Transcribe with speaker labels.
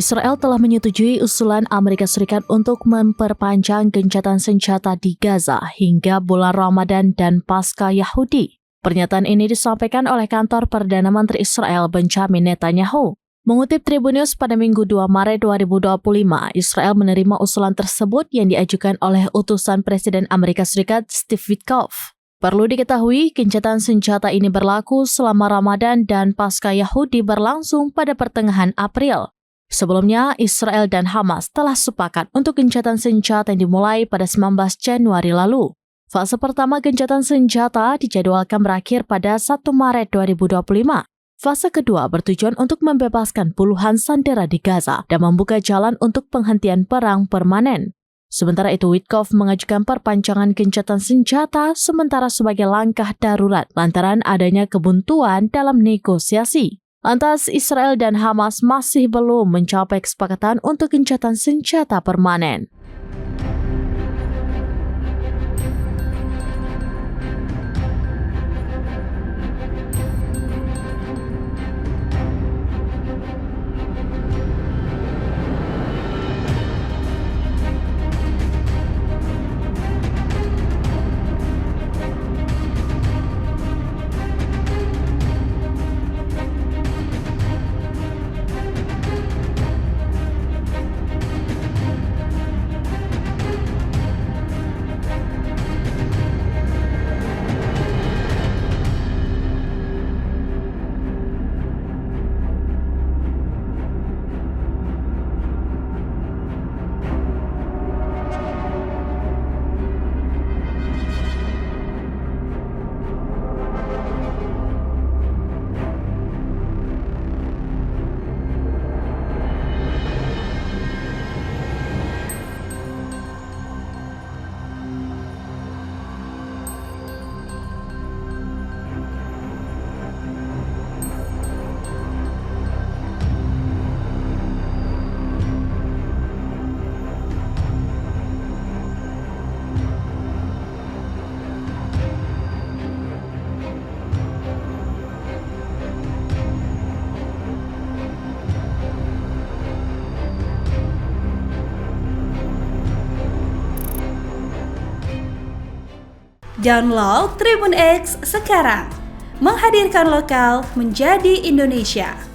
Speaker 1: Israel telah menyetujui usulan Amerika Serikat untuk memperpanjang gencatan senjata di Gaza hingga bulan Ramadan dan Paskah Yahudi. Pernyataan ini disampaikan oleh kantor Perdana Menteri Israel Benjamin Netanyahu. Mengutip Tribun News pada Minggu 2 Maret 2025, Israel menerima usulan tersebut yang diajukan oleh utusan Presiden Amerika Serikat Steve Witkoff. Perlu diketahui, gencatan senjata ini berlaku selama Ramadan dan Paskah Yahudi berlangsung pada pertengahan April. Sebelumnya, Israel dan Hamas telah sepakat untuk gencatan senjata yang dimulai pada 19 Januari lalu. Fase pertama gencatan senjata dijadwalkan berakhir pada 1 Maret 2025. Fase kedua bertujuan untuk membebaskan puluhan sandera di Gaza dan membuka jalan untuk penghentian perang permanen. Sementara itu, Witkoff mengajukan perpanjangan gencatan senjata sementara sebagai langkah darurat lantaran adanya kebuntuan dalam negosiasi. Lantas, Israel dan Hamas masih belum mencapai kesepakatan untuk gencatan senjata permanen.
Speaker 2: Download Tribun X sekarang, menghadirkan lokal menjadi Indonesia.